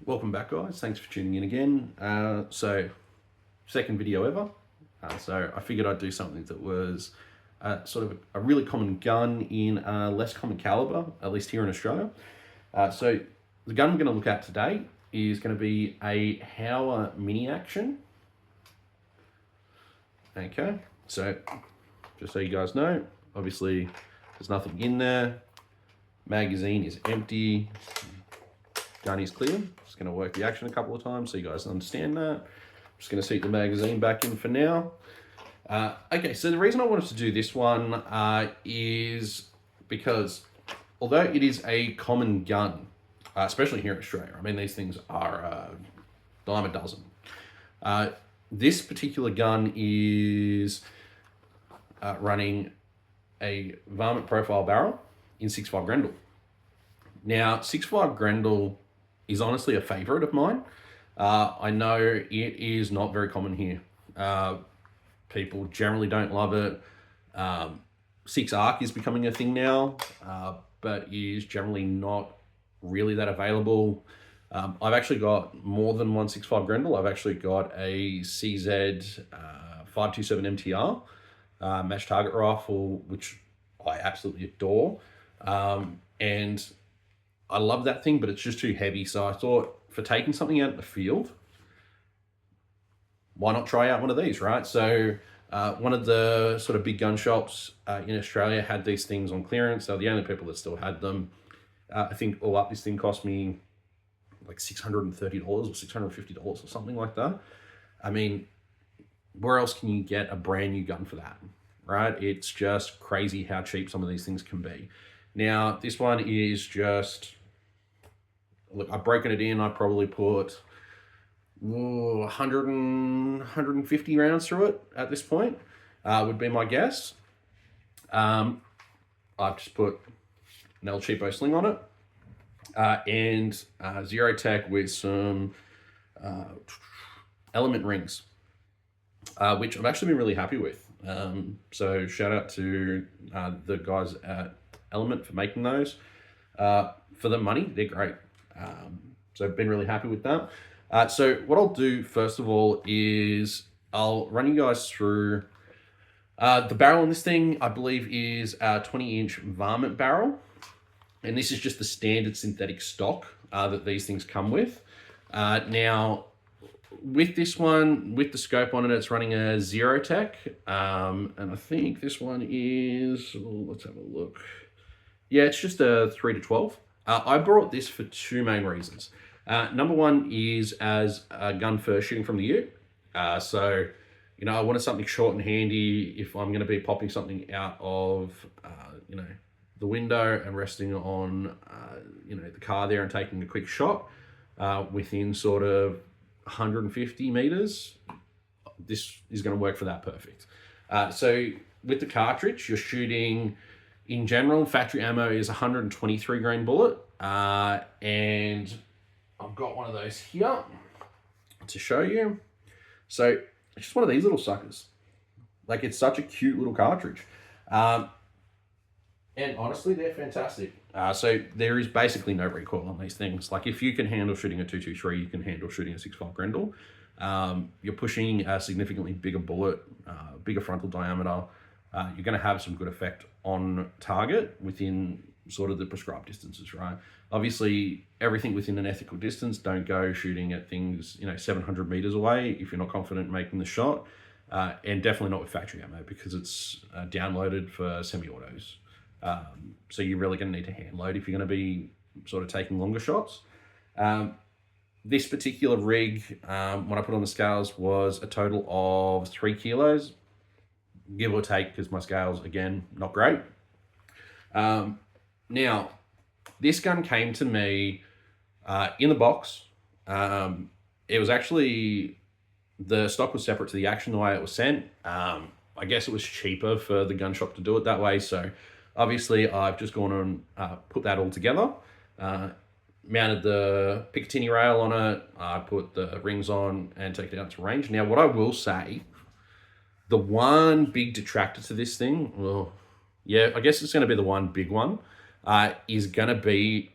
Welcome back, guys. Thanks for tuning in again. Second video ever. So I figured I'd do something that was sort of a really common gun in a less common caliber, at least here in Australia. So the gun we're going to look at today is going to be a Howa Mini Action. Okay, so just so you guys know, obviously there's nothing in there. Magazine is empty. Gun is clear. Just going to work the action a couple of times so you guys understand that. I'm just going to seat the magazine back in for now. Okay, so the reason I wanted to do this one is because although it is a common gun, especially here in Australia, I mean, these things are a dime a dozen. This particular gun is running a varmint profile barrel in 6.5 Grendel. Now, 6.5 Grendel is honestly a favourite of mine. I know it is not very common here. People generally don't love it. 6 Arc is becoming a thing now, but is generally not really that available. I've actually got more than one 6.5 Grendel. I've actually got a CZ 527 MTR match target rifle, which I absolutely adore. And I love that thing, but it's just too heavy. So I thought, for taking something out in the field, why not try out one of these, right? So one of the sort of big gun shops in Australia had these things on clearance. They're the only people that still had them. I think all up, this thing cost me like $630 or $650 or something like that. I mean, where else can you get a brand new gun for that, right? It's just crazy how cheap some of these things can be. Now, this one is just, look, I've broken it in. I probably put 150 rounds through it at this point, would be my guess. I've just put an El Cheapo sling on it and Zero Tech with some element rings, which I've actually been really happy with. So shout out to the guys at Element for making those. For the money, they're great. So I've been really happy with that. So what I'll do first of all is I'll run you guys through the barrel on this thing. I believe is a 20-inch varmint barrel, and this is just the standard synthetic stock that these things come with. Now, with this one, with the scope on it, it's running a Zero Tech, and I think this one is, let's have a look. Yeah, it's just a 3-12. I brought this for two main reasons. Number one is as a gun for shooting from the ute. So, you know, I wanted something short and handy if I'm going to be popping something out of, you know, the window and resting on, you know, the car there and taking a quick shot within sort of 150 meters. This is going to work for that perfect. So with the cartridge, you're shooting, in general, factory ammo is 123 grain bullet. And I've got one of those here to show you. So it's just one of these little suckers. Like, it's such a cute little cartridge. And honestly, they're fantastic. So there is basically no recoil on these things. Like, if you can handle shooting a 223, you can handle shooting a 6.5 Grendel. You're pushing a significantly bigger bullet, bigger frontal diameter. You're going to have some good effect on target within sort of the prescribed distances, right? Obviously, everything within an ethical distance. Don't go shooting at things, you know, 700 meters away if you're not confident in making the shot. And definitely not with factory ammo, because it's downloaded for semi-autos. So you're really going to need to hand load if you're going to be sort of taking longer shots. This particular rig, when I put on the scales, was a total of 3 kilos, give or take, because my scales, again, not great. Now, this gun came to me in the box. It was actually, the stock was separate to the action the way it was sent. I guess it was cheaper for the gun shop to do it that way. So obviously I've just gone and put that all together. Mounted the Picatinny rail on it. I put the rings on and taken it out to range. Now, what I will say, the one big detractor to this thing, well, yeah, I guess it's going to be the one big one, is going to be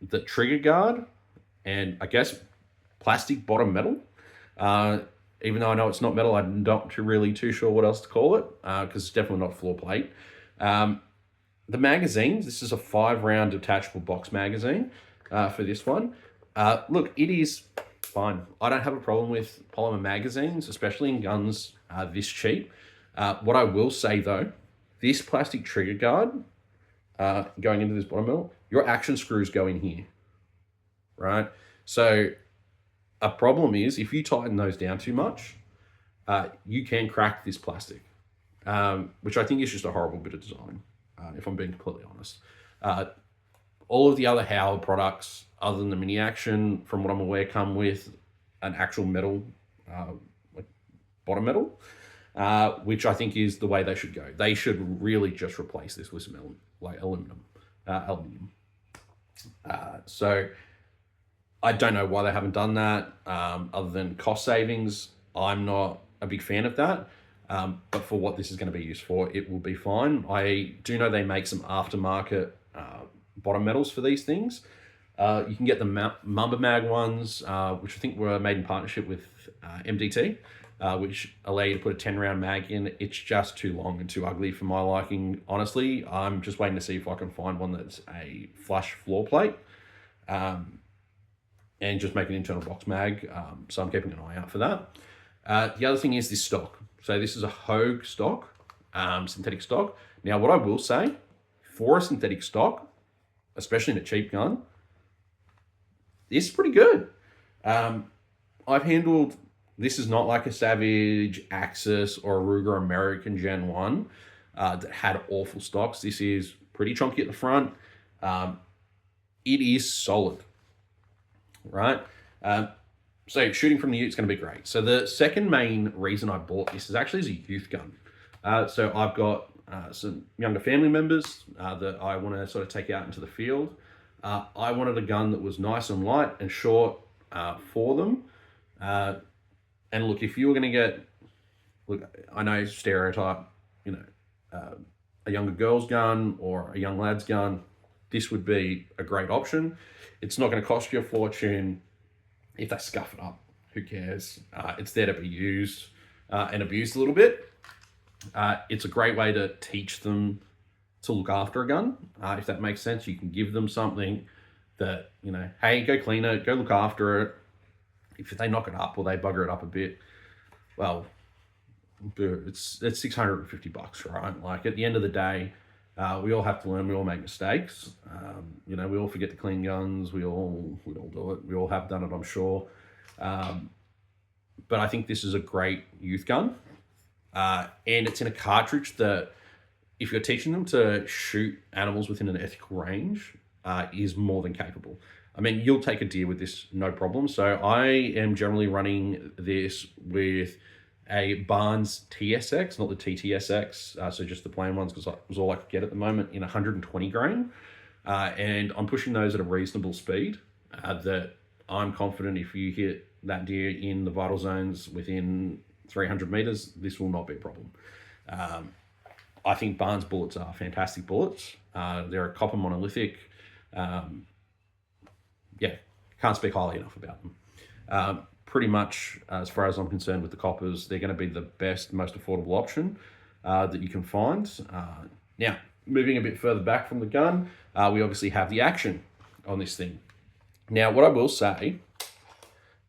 the trigger guard, and I guess plastic bottom metal. Uh, Even though I know it's not metal, I'm not really too sure what else to call it, because it's definitely not floor plate. Um, the magazines, this is a 5-round detachable box magazine for this one. Look, it is fine. I don't have a problem with polymer magazines, especially in guns this cheap. What I will say though, this plastic trigger guard going into this bottom metal, your action screws go in here, right? So a problem is if you tighten those down too much, you can crack this plastic, which I think is just a horrible bit of design, if I'm being completely honest. All of the other Howa products, other than the Mini Action, from what I'm aware, come with an actual metal, like bottom metal, which I think is the way they should go. They should really just replace this with some aluminum. So I don't know why they haven't done that, other than cost savings. I'm not a big fan of that. But for what this is going to be used for, it will be fine. I do know they make some aftermarket bottom metals for these things. You can get the Mamba Mag ones, which I think were made in partnership with MDT, which allow you to put a 10-round mag in. It's just too long and too ugly for my liking, honestly. I'm just waiting to see if I can find one that's a flush floor plate. And just make an internal box mag. So I'm keeping an eye out for that. The other thing is this stock. So this is a Hogue stock, synthetic stock. Now, what I will say, for a synthetic stock, especially in a cheap gun, this is pretty good. I've handled, this is not like a Savage Axis or a Ruger American Gen 1 that had awful stocks. This is pretty chunky at the front. It is solid, right? So shooting from the ute is going to be great. So the second main reason I bought this is actually as a youth gun. So I've got some younger family members that I want to sort of take out into the field. I wanted a gun that was nice and light and short for them. And look, if you were going to get, look, I know stereotype, a younger girl's gun or a young lad's gun, this would be a great option. It's not going to cost you a fortune. If they scuff it up, who cares? It's there to be used and abused a little bit. It's a great way to teach them to look after a gun. If that makes sense, you can give them something that, hey, go clean it, go look after it. If they knock it up or they bugger it up a bit, well, it's $650, right? Like at the end of the day, we all have to learn. We all make mistakes. We all forget to clean guns. We all do it. We all have done it, I'm sure. But I think this is a great youth gun, and it's in a cartridge that, if you're teaching them to shoot animals within an ethical range, is more than capable. I mean, you'll take a deer with this, no problem. So I am generally running this with a Barnes TSX, not the TTSX, so just the plain ones, because that was all I could get at the moment, in 120 grain. And I'm pushing those at a reasonable speed that I'm confident if you hit that deer in the vital zones within 300 meters, this will not be a problem. I think Barnes bullets are fantastic bullets. They're a copper monolithic. Can't speak highly enough about them. Pretty much, as far as I'm concerned with the coppers, they're going to be the best, most affordable option that you can find. Now, moving a bit further back from the gun, we obviously have the action on this thing. Now, what I will say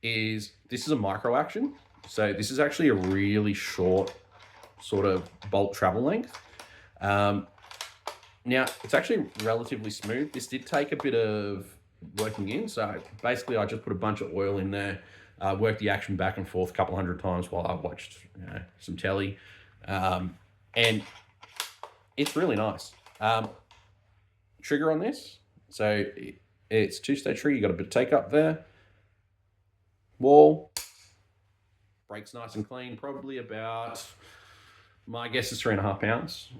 is this is a micro action. So this is actually a really short sort of bolt travel length. Now, it's actually relatively smooth. This did take a bit of working in. So basically, I just put a bunch of oil in there, worked the action back and forth a couple hundred times while I watched some telly. And it's really nice. Trigger on this. So it's two-stage trigger. You got a bit of take up there. Wall. Brakes nice and clean. Probably about, my guess is 3.5 pounds.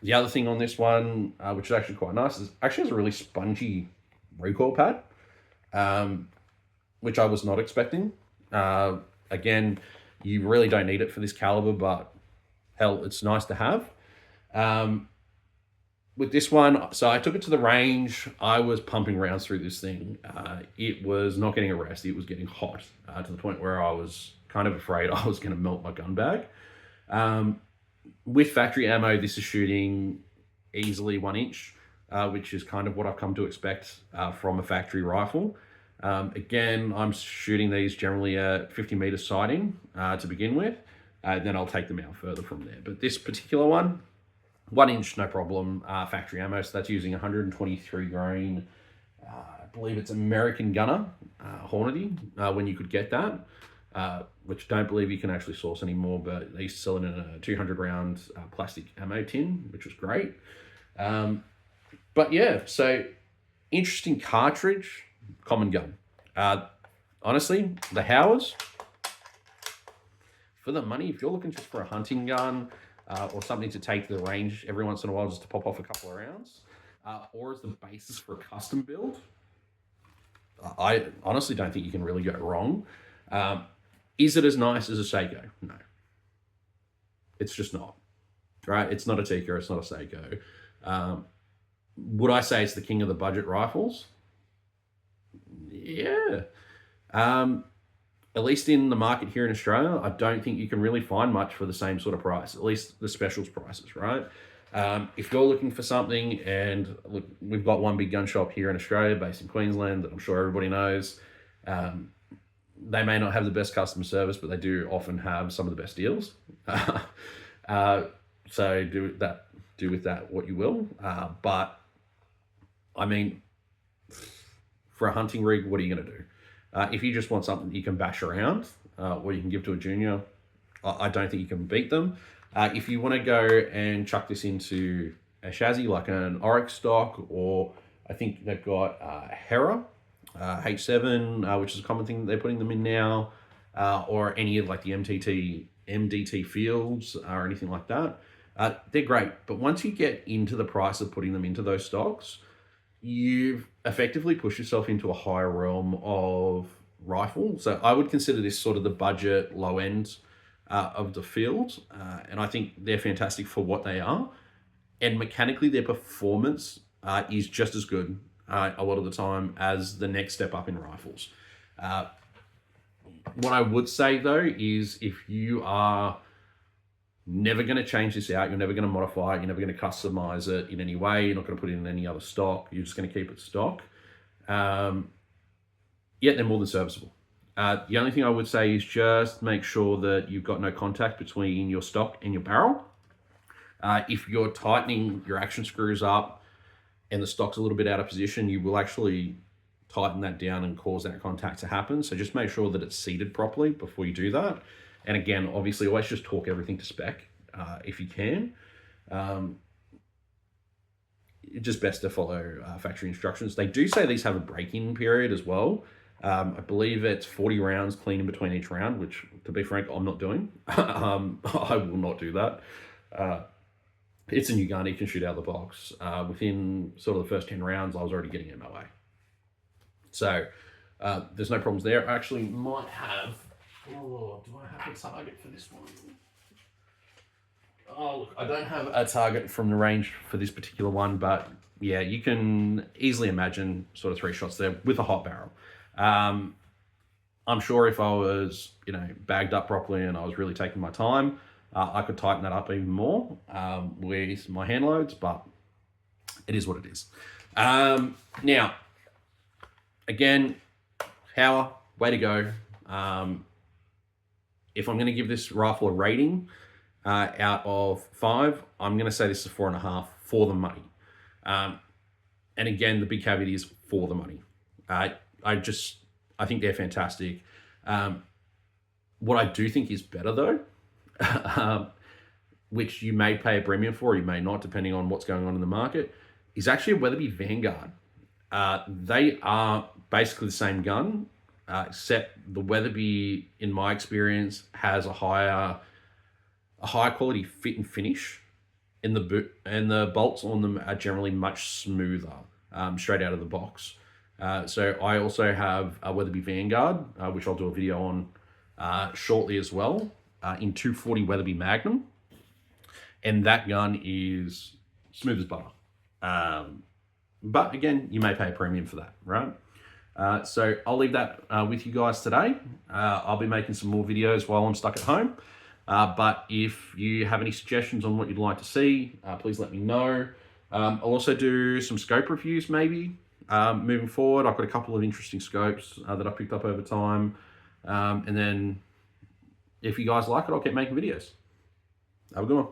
The other thing on this one, which is actually quite nice, is actually has a really spongy recoil pad, which I was not expecting. Again, you really don't need it for this caliber, but hell, it's nice to have. with this one, so I took it to the range. I was pumping rounds through this thing. It was not getting a rest. It was getting hot to the point where I was kind of afraid I was going to melt my gun bag. Um, with factory ammo, this is shooting easily 1 inch, which is kind of what I've come to expect from a factory rifle. Again, I'm shooting these generally at 50-meter sighting to begin with. Then I'll take them out further from there. But this particular one, 1 inch, no problem. Factory ammo, so that's using 123 grain. I believe it's American Gunner Hornady when you could get that, which I don't believe you can actually source anymore, but they used to sell it in a 200 round plastic ammo tin, which was great. But yeah, so interesting cartridge, common gun. Honestly, the Howas, for the money, if you're looking just for a hunting gun or something to take to the range every once in a while just to pop off a couple of rounds, or as the basis for a custom build, I honestly don't think you can really go wrong. Is it as nice as a Seiko? No. It's just not. Right? It's not a Tikka, it's not a Seiko. Would I say it's the king of the budget rifles? Yeah. At least in the market here in Australia, I don't think you can really find much for the same sort of price, at least the specials prices, right? If you're looking for something, and look, we've got one big gun shop here in Australia based in Queensland that I'm sure everybody knows. They may not have the best customer service, but they do often have some of the best deals. So do with that what you will. But I mean, for a hunting rig, what are you going to do? If you just want something that you can bash around, or you can give to a junior, I don't think you can beat them. If you want to go and chuck this into a chassis like an Oryx stock, or I think they've got Hera H7, which is a common thing that they're putting them in now, or any of like the MDT fields or anything like that, they're great. But once you get into the price of putting them into those stocks, you've effectively pushed yourself into a higher realm of rifle. So I would consider this sort of the budget low end of the field, and I think they're fantastic for what they are. And mechanically, their performance is just as good a lot of the time as the next step up in rifles. What I would say though is, if you are never going to change this out, you're never going to modify it, you're never going to customize it in any way, you're not going to put it in any other stock, you're just going to keep it stock, yeah, they're more than serviceable. The only thing I would say is just make sure that you've got no contact between your stock and your barrel. If you're tightening your action screws up and the stock's a little bit out of position, you will actually tighten that down and cause that contact to happen. So just make sure that it's seated properly before you do that. And again, obviously, always just torque everything to spec if you can. It's just best to follow factory instructions. They do say these have a break-in period as well. I believe it's 40 rounds clean in between each round, which, to be frank, I'm not doing. I will not do that. It's a new gun, you can shoot out of the box. Within sort of the first 10 rounds, I was already getting MOA. So there's no problems there. I actually might have... Oh, do I have a target for this one? Oh, look, I don't have a target from the range for this particular one, but yeah, you can easily imagine sort of 3 shots there with a hot barrel. I'm sure if I was, bagged up properly and I was really taking my time, I could tighten that up even more with my hand loads, but it is what it is. Now, again, Howa, way to go. If I'm going to give this rifle a rating out of 5, I'm going to say this is 4.5 for the money. And again, the big caveat is for the money. I think they're fantastic. What I do think is better though, which you may pay a premium for, or you may not, depending on what's going on in the market, is actually a Weatherby Vanguard. They are basically the same gun, except the Weatherby, in my experience, has a higher quality fit and finish in the boot, and the bolts on them are generally much smoother straight out of the box. So I also have a Weatherby Vanguard, which I'll do a video on shortly as well, in 240 Weatherby Magnum, and that gun is smooth as butter. But again, you may pay a premium for that, right? So I'll leave that with you guys today. I'll be making some more videos while I'm stuck at home. But if you have any suggestions on what you'd like to see, please let me know. I'll also do some scope reviews maybe moving forward. I've got a couple of interesting scopes that I picked up over time. And then if you guys like it, I'll keep making videos. Have a good one.